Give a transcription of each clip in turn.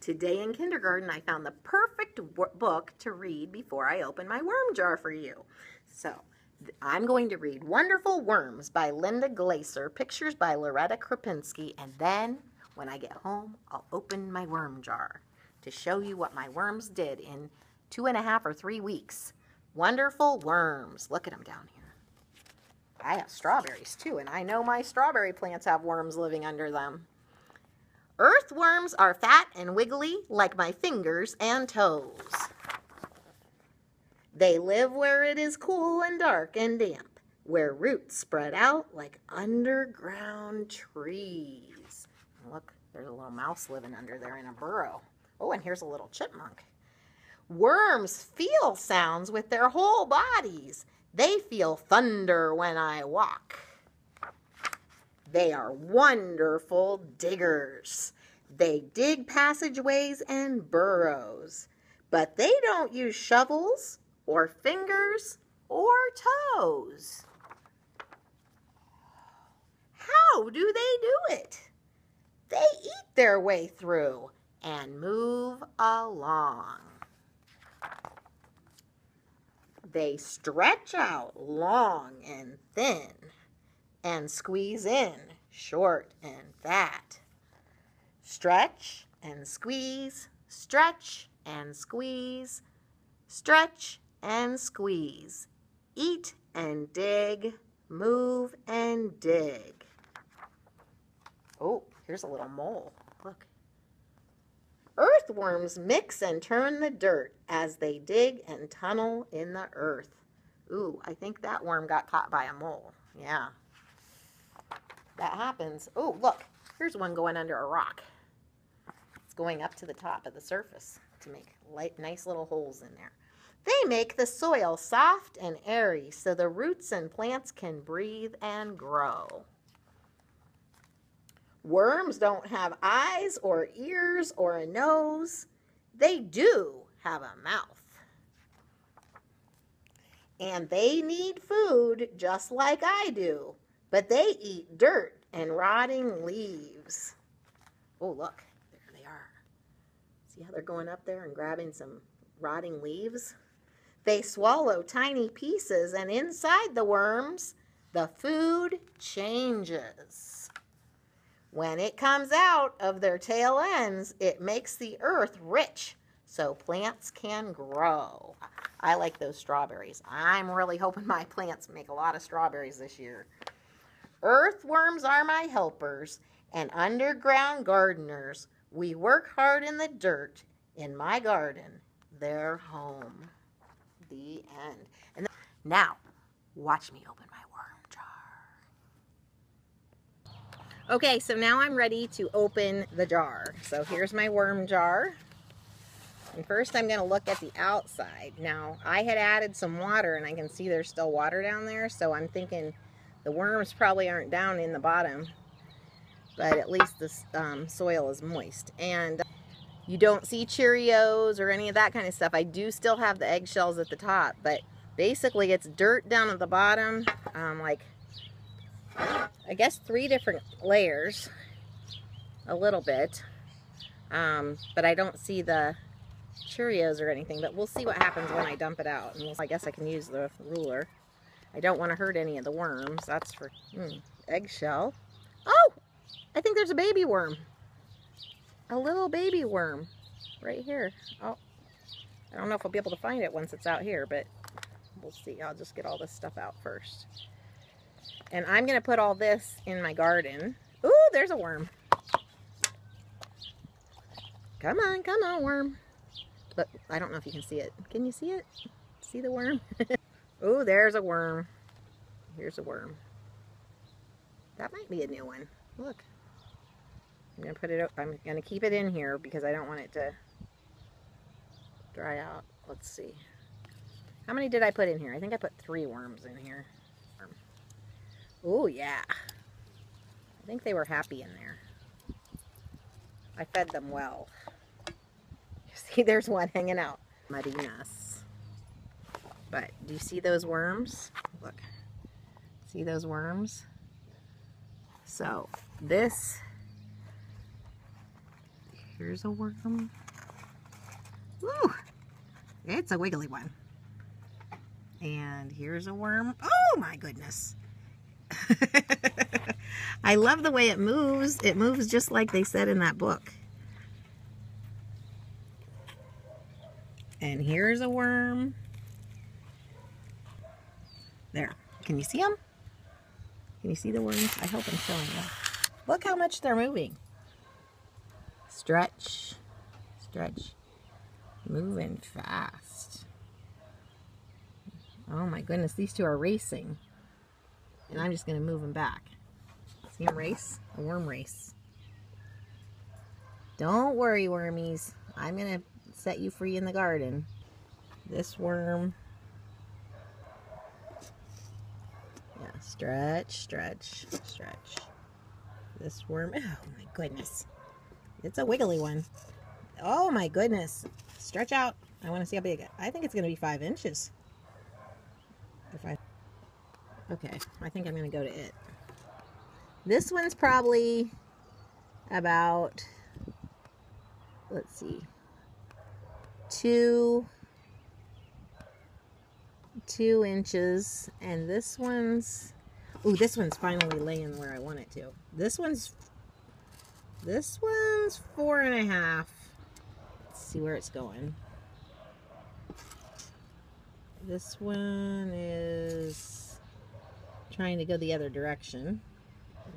Today in kindergarten, I found the perfect book to read before I open my worm jar for you. So, I'm going to read Wonderful Worms by Linda Glaser, pictures by Loretta Krupinski, and then, when I get home, I'll open my worm jar to show you what my worms did in 2.5 or 3 weeks. Wonderful worms. Look at them down here. I have strawberries too, and I know my strawberry plants have worms living under them. Earthworms are fat and wiggly like my fingers and toes. They live where it is cool and dark and damp, where roots spread out like underground trees. Look, there's a little mouse living under there in a burrow. Oh, and here's a little chipmunk. Worms feel sounds with their whole bodies. They feel thunder when I walk. They are wonderful diggers. They dig passageways and burrows, but they don't use shovels or fingers or toes. How do they do it? They eat their way through and move along. They stretch out long and thin and squeeze in short and fat. Stretch and squeeze, stretch and squeeze, stretch and squeeze. Eat and dig, move and dig. Oh, here's a little mole. Look. Earthworms mix and turn the dirt as they dig and tunnel in the earth. Ooh, I think that worm got caught by a mole. Yeah. That happens. Oh, look, here's one going under a rock. It's going up to the top of the surface to make nice little holes in there. They make the soil soft and airy so the roots and plants can breathe and grow. Worms don't have eyes or ears or a nose. They do have a mouth. And they need food just like I do. But they eat dirt and rotting leaves. Oh, look, there they are. See how they're going up there and grabbing some rotting leaves? They swallow tiny pieces, and inside the worms, the food changes. When it comes out of their tail ends, it makes the earth rich so plants can grow. I like those strawberries. I'm really hoping my plants make a lot of strawberries this year. Earthworms are my helpers and underground gardeners. We work hard in the dirt in my garden, their home. The end. And now, watch me open my worm jar. Okay, so now I'm ready to open the jar. So here's my worm jar. And first I'm going to look at the outside. Now, I had added some water and I can see there's still water down there, so I'm thinking the worms probably aren't down in the bottom, but at least the soil is moist. And you don't see Cheerios or any of that kind of stuff. I do still have the eggshells at the top, but basically it's dirt down at the bottom, like I guess 3 different layers, a little bit, but I don't see the Cheerios or anything, but we'll see what happens when I dump it out. And I guess I can use the ruler. I don't want to hurt any of the worms. That's for eggshell. Oh, I think there's a baby worm. A little baby worm right here. Oh, I don't know if I'll be able to find it once it's out here, but we'll see. I'll just get all this stuff out first. And I'm going to put all this in my garden. Ooh, there's a worm. Come on, worm. But I don't know if you can see it. Can you see it? See the worm? Ooh, there's a worm. Here's a worm. That might be a new one. Look. I'm going to put it up. I'm going to keep it in here because I don't want it to dry out. Let's see. How many did I put in here? I think I put 3 worms in here. Oh, yeah. I think they were happy in there. I fed them well. See, there's one hanging out. Muddy mess. But do you see those worms? Look. See those worms? So this Here's a worm. Ooh, it's a wiggly one. And here's a worm. Oh my goodness. I love the way it moves. It moves just like they said in that book. And here's a worm. There. Can you see them? Can you see the worms? I hope I'm showing you. Look how much they're moving. Stretch. Stretch. Moving fast. Oh my goodness, these two are racing. And I'm just going to move them back. See them race? A worm race. Don't worry, wormies. I'm going to set you free in the garden. This worm. Yeah, stretch, stretch, stretch. This worm. Oh my goodness. It's a wiggly one. Oh my goodness. Stretch out. I want to see how big. I think it's going to be 5 inches. Okay, I think I'm going to go to it. This one's probably about, let's see, 2 inches. And this one's, ooh, this one's finally laying where I want it to. This one's 4.5. Let's see where it's going. This one is trying to go the other direction.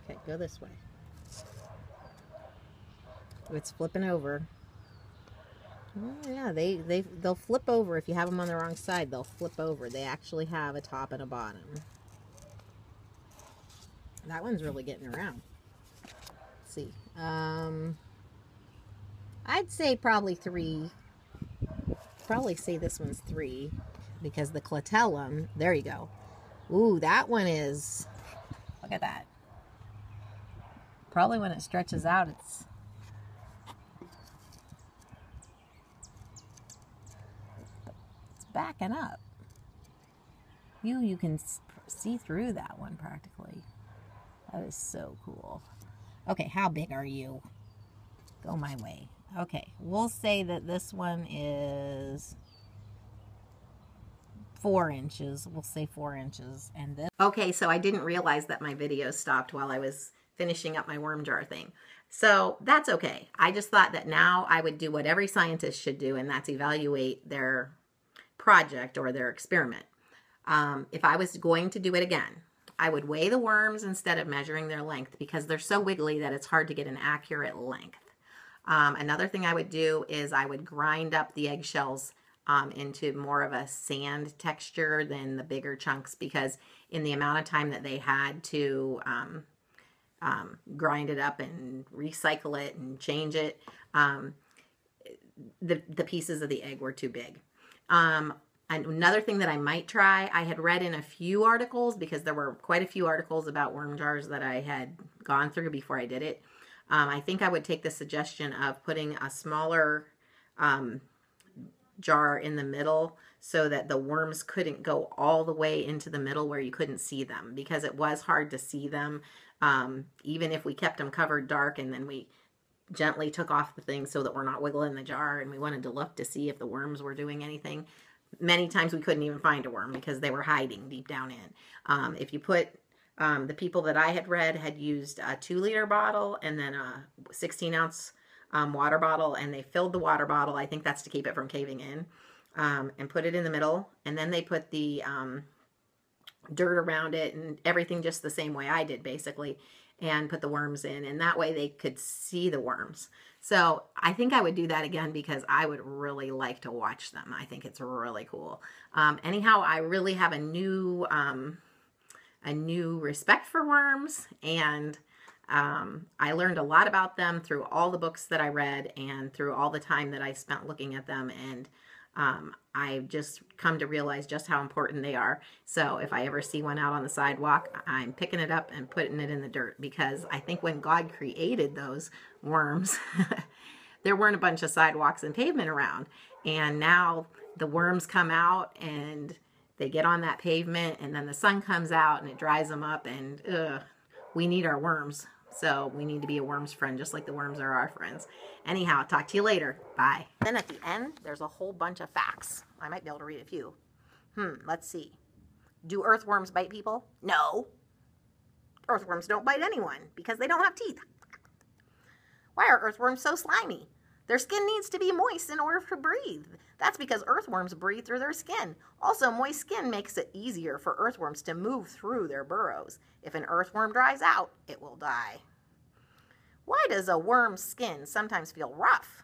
Okay, go this way. It's flipping over. Oh yeah, they'll flip over if you have them on the wrong side. They'll flip over. They actually have a top and a bottom. That one's really getting around. Let's see. I'd say probably 3. Probably say this one's 3 because the clatellum. There you go. Ooh, that one is. Look at that. Probably when it stretches out, it's backing up. You can see through that one practically. That is so cool. Okay, how big are you? Go my way. Okay, we'll say that this one is 4 inches. We'll say 4 inches. And this. Okay, so I didn't realize that my video stopped while I was finishing up my worm jar thing. So that's okay. I just thought that now I would do what every scientist should do, and that's evaluate their project or their experiment. If I was going to do it again, I would weigh the worms instead of measuring their length because they're so wiggly that it's hard to get an accurate length. Another thing I would do is I would grind up the eggshells into more of a sand texture than the bigger chunks because in the amount of time that they had to grind it up and recycle it and change it, the pieces of the egg were too big. Another thing that I might try, I had read in a few articles, because there were quite a few articles about worm jars that I had gone through before I did it. I think I would take the suggestion of putting a smaller jar in the middle so that the worms couldn't go all the way into the middle where you couldn't see them, because it was hard to see them, even if we kept them covered dark and then we gently took off the thing so that we're not wiggling the jar and we wanted to look to see if the worms were doing anything. Many times we couldn't even find a worm because they were hiding deep down in. If you put, the people that I had read had used a 2-liter bottle and then a 16-ounce water bottle, and they filled the water bottle, I think that's to keep it from caving in, and put it in the middle, and then they put the dirt around it and everything just the same way I did basically, and put the worms in, and that way they could see the worms. So I think I would do that again because I would really like to watch them. I think it's really cool. Anyhow, I really have a new respect for worms, and I learned a lot about them through all the books that I read and through all the time that I spent looking at them, and I've just come to realize just how important they are. So if I ever see one out on the sidewalk, I'm picking it up and putting it in the dirt, because I think when God created those worms, there weren't a bunch of sidewalks and pavement around. And now the worms come out and they get on that pavement, and then the sun comes out and it dries them up, and we need our worms. So we need to be a worm's friend, just like the worms are our friends. Anyhow, talk to you later. Bye. Then at the end, there's a whole bunch of facts. I might be able to read a few. Let's see. Do earthworms bite people? No. Earthworms don't bite anyone because they don't have teeth. Why are earthworms so slimy? Their skin needs to be moist in order to breathe. That's because earthworms breathe through their skin. Also, moist skin makes it easier for earthworms to move through their burrows. If an earthworm dries out, it will die. Why does a worm's skin sometimes feel rough?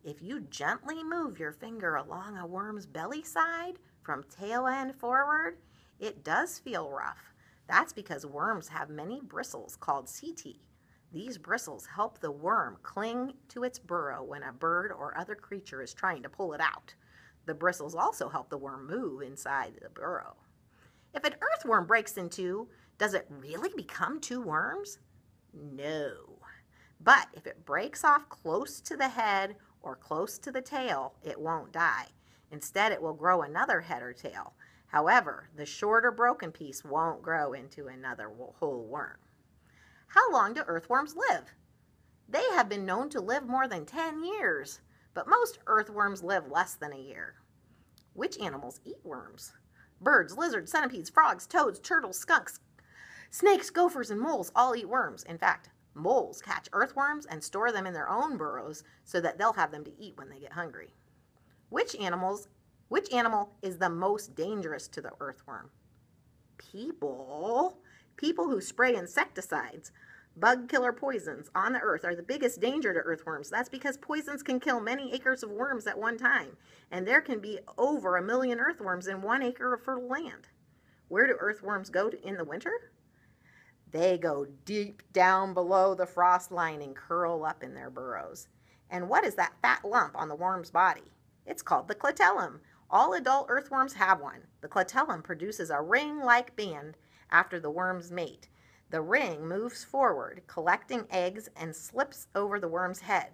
If you gently move your finger along a worm's belly side from tail end forward, it does feel rough. That's because worms have many bristles called setae. These bristles help the worm cling to its burrow when a bird or other creature is trying to pull it out. The bristles also help the worm move inside the burrow. If an earthworm breaks in two, does it really become two worms? No. But if it breaks off close to the head or close to the tail, it won't die. Instead, it will grow another head or tail. However, the shorter broken piece won't grow into another whole worm. How long do earthworms live? They have been known to live more than 10 years, but most earthworms live less than a year. Which animals eat worms? Birds, lizards, centipedes, frogs, toads, turtles, skunks, snakes, gophers, and moles all eat worms. In fact, moles catch earthworms and store them in their own burrows so that they'll have them to eat when they get hungry. Which animal is the most dangerous to the earthworm? People. People who spray insecticides, bug killer poisons on the earth are the biggest danger to earthworms. That's because poisons can kill many acres of worms at one time, and there can be over 1 million earthworms in 1 acre of fertile land. Where do earthworms go in the winter? They go deep down below the frost line and curl up in their burrows. And what is that fat lump on the worm's body? It's called the clitellum. All adult earthworms have one. The clitellum produces a ring-like band after the worms mate. The ring moves forward, collecting eggs, and slips over the worm's head.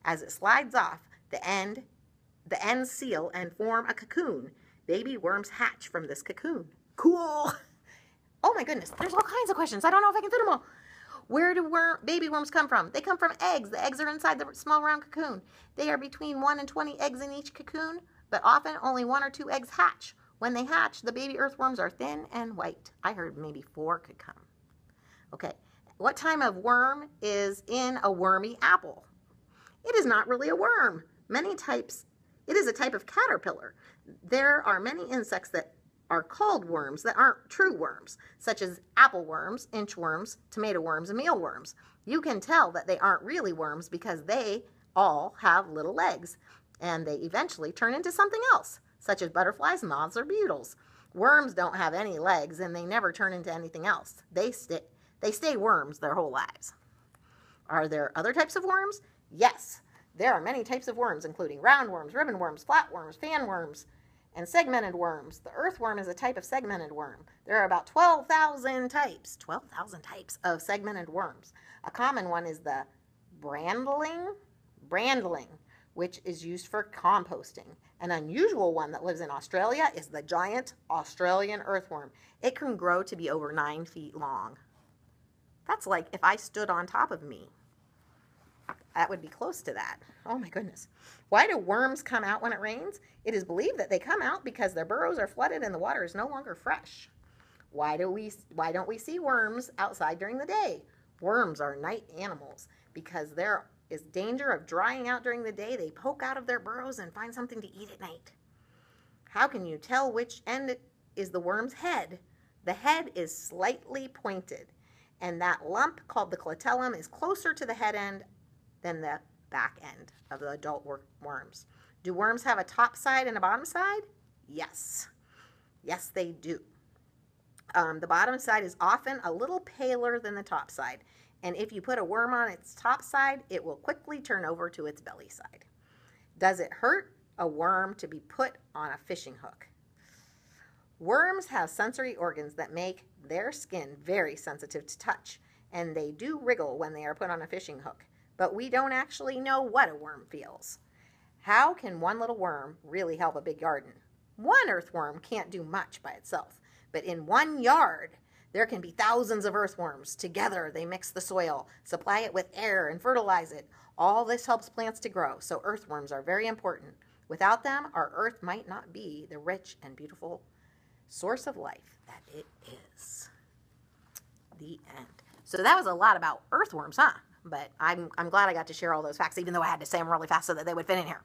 As it slides off, the ends seal and form a cocoon. Baby worms hatch from this cocoon. Cool! Oh my goodness, there's all kinds of questions. I don't know if I can fit them all. Where do baby worms come from? They come from eggs. The eggs are inside the small round cocoon. They are between 1 and 20 eggs in each cocoon, but often only 1 or 2 eggs hatch. When they hatch, the baby earthworms are thin and white. I heard maybe 4 could come. Okay, what type of worm is in a wormy apple? It is not really a worm. It is a type of caterpillar. There are many insects that are called worms that aren't true worms, such as apple worms, inchworms, tomato worms, and mealworms. You can tell that they aren't really worms because they all have little legs, and they eventually turn into something else, such as butterflies, moths, or beetles. Worms don't have any legs, and they never turn into anything else. They stay worms their whole lives. Are there other types of worms? Yes. There are many types of worms, including roundworms, ribbon worms, flatworms, fan worms, and segmented worms. The earthworm is a type of segmented worm. There are about 12,000 types of segmented worms. A common one is the brandling, which is used for composting. An unusual one that lives in Australia is the giant Australian earthworm. It can grow to be over 9 feet long. That's like if I stood on top of me. That would be close to that. Oh my goodness. Why do worms come out when it rains? It is believed that they come out because their burrows are flooded and the water is no longer fresh. Why don't we see worms outside during the day? Worms are night animals. Because there is danger of drying out during the day, they poke out of their burrows and find something to eat at night. How can you tell which end is the worm's head? The head is slightly pointed, and that lump called the clitellum is closer to the head end than the back end of the adult worms. Do worms have a top side and a bottom side? Yes. Yes, they do. The bottom side is often a little paler than the top side, and if you put a worm on its top side, it will quickly turn over to its belly side. Does it hurt a worm to be put on a fishing hook? Worms have sensory organs that make their skin very sensitive to touch, and they do wriggle when they are put on a fishing hook. But we don't actually know what a worm feels. How can one little worm really help a big garden? One earthworm can't do much by itself, but in one yard, There can be thousands of earthworms. Together, they mix the soil, supply it with air, and fertilize it. All this helps plants to grow, so earthworms are very important. Without them, our earth might not be the rich and beautiful source of life that it is. The end. So that was a lot about earthworms, huh? But I'm glad I got to share all those facts, even though I had to say them really fast so that they would fit in here.